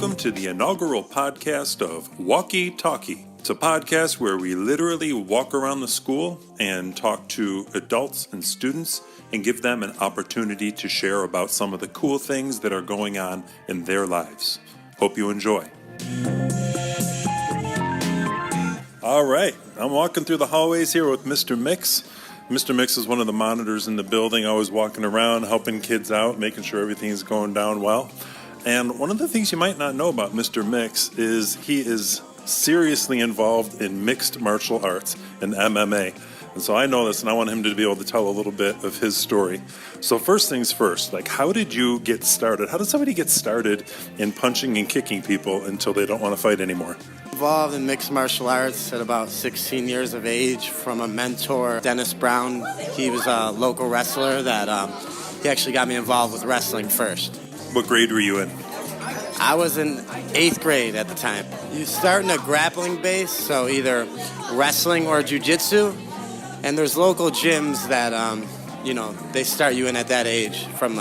Welcome to the inaugural podcast of WalkieTalkie. It's a podcast where we literally walk around the school and talk to adults and students and give them an opportunity to share about some of the cool things that are going on in their lives. Hope you enjoy. All right, I'm walking through the hallways here with Mr. Mix. Mr. Mix is one of the monitors in the building, always walking around, helping kids out, making sure everything's going down well. And one of the things you might not know about Mr. Mix is he is seriously involved in mixed martial arts and MMA. And so I know this, and I want him to be able to tell a little bit of his story. So first things first, how did you get started? How does somebody get started in punching and kicking people until they don't want to fight anymore? Involved in mixed martial arts at about 16 years of age from a mentor, Dennis Brown. He was a local wrestler that he actually got me involved with wrestling first. What grade were you in? I was in 8th grade at the time. You start in a grappling base, so either wrestling or jiu-jitsu. And there's local gyms that, they start you in at that age from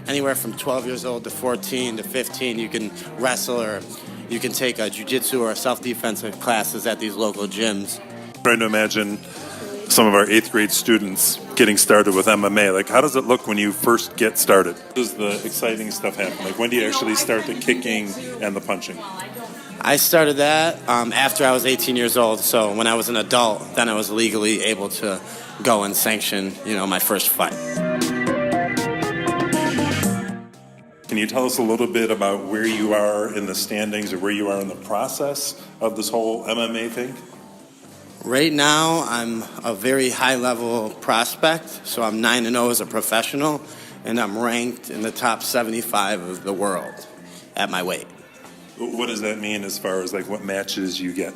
anywhere from 12 years old to 14 to 15. You can wrestle or you can take a jiu-jitsu or self-defensive classes at these local gyms. I'm trying to imagine some of our 8th grade students getting started with MMA. How does it look when you first get started? How does the exciting stuff happen? When do you actually start the kicking and the punching? I started that after I was 18 years old. So when I was an adult, then I was legally able to go and sanction, my first fight. Can you tell us a little bit about where you are in the standings or where you are in the process of this whole MMA thing? Right now, I'm a very high-level prospect, so I'm 9-0 as a professional, and I'm ranked in the top 75 of the world at my weight. What does that mean as far as what matches you get?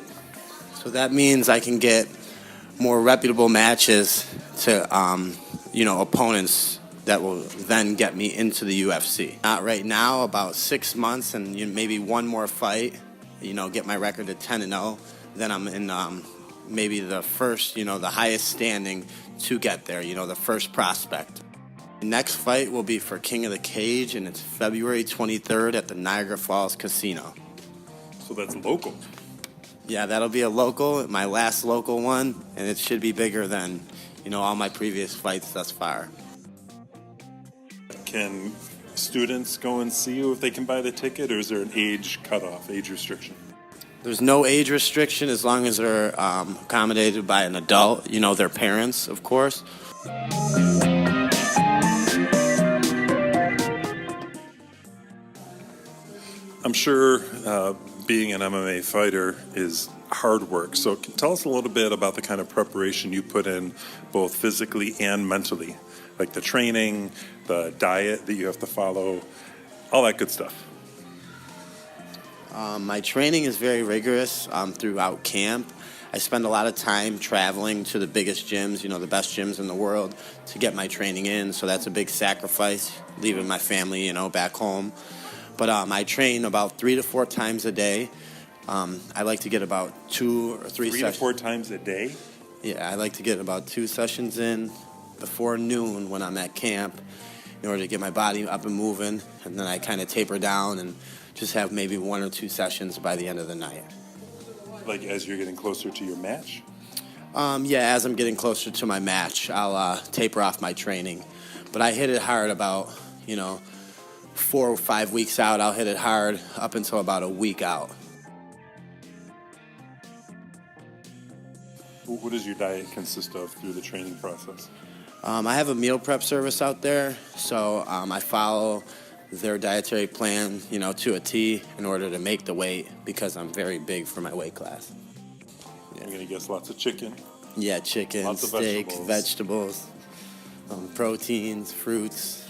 So that means I can get more reputable matches to, opponents that will then get me into the UFC. Not right now, about 6 months and maybe one more fight, get my record to 10-0. Then I'm in maybe the first, the highest standing to get there, the first prospect. The next fight will be for King of the Cage, and it's February 23rd at the Niagara Falls Casino. So that's local. Yeah, that'll be a local, my last local one, and it should be bigger than, all my previous fights thus far. Can students go and see you if they can buy the ticket, or is there an age cutoff, age restriction? There's no age restriction as long as they're accommodated by an adult, their parents, of course. I'm sure being an MMA fighter is hard work. So tell us a little bit about the kind of preparation you put in both physically and mentally, like the training, the diet that you have to follow, all that good stuff. My training is very rigorous throughout camp. I spend a lot of time traveling to the biggest gyms, the best gyms in the world to get my training in. So that's a big sacrifice, leaving my family, back home. But I train about 3 to 4 times a day. I like to get about 2 or 3 sessions. 3 to 4 times a day? Yeah, I like to get about 2 sessions in before noon when I'm at camp in order to get my body up and moving. And then I kind of taper down and just have maybe 1 or 2 sessions by the end of the night. As you're getting closer to your match? As I'm getting closer to my match, I'll taper off my training. But I hit it hard about, 4 or 5 weeks out. I'll hit it hard up until about a week out. What does your diet consist of through the training process? I have a meal prep service out there, so I follow their dietary plan, to a T in order to make the weight because I'm very big for my weight class. Yeah. I'm going to guess lots of chicken. Yeah, chicken, lots steak, vegetables, proteins, fruits.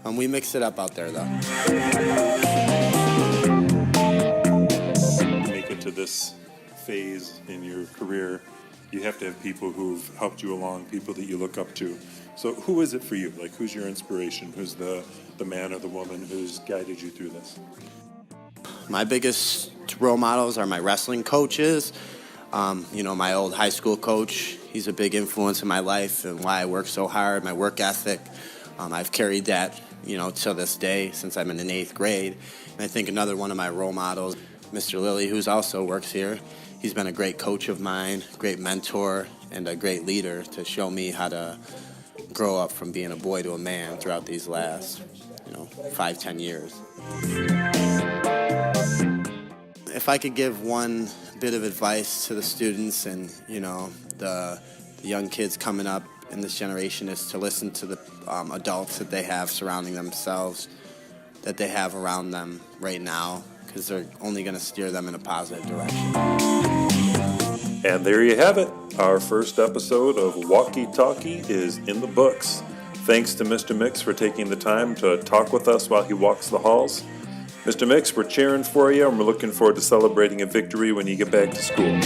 We mix it up out there, though. To make it to this phase in your career, you have to have people who've helped you along, people that you look up to. So who is it for you? Who's your inspiration? Who's the man or the woman who's guided you through this? My biggest role models are my wrestling coaches. My old high school coach, he's a big influence in my life and why I work so hard, my work ethic. I've carried that till this day since I'm in the 8th grade. And I think another one of my role models, Mr. Lilly, who's also works here, he's been a great coach of mine, great mentor, and a great leader to show me how to grow up from being a boy to a man throughout these last, 5-10 years. If I could give one bit of advice to the students and, the young kids coming up in this generation, is to listen to the adults that they have surrounding themselves, that they have around them right now, because they're only going to steer them in a positive direction. And there you have it. Our first episode of WalkieTalkie is in the books. Thanks to Mr. Mix for taking the time to talk with us while he walks the halls. Mr. Mix, we're cheering for you, and we're looking forward to celebrating a victory when you get back to school.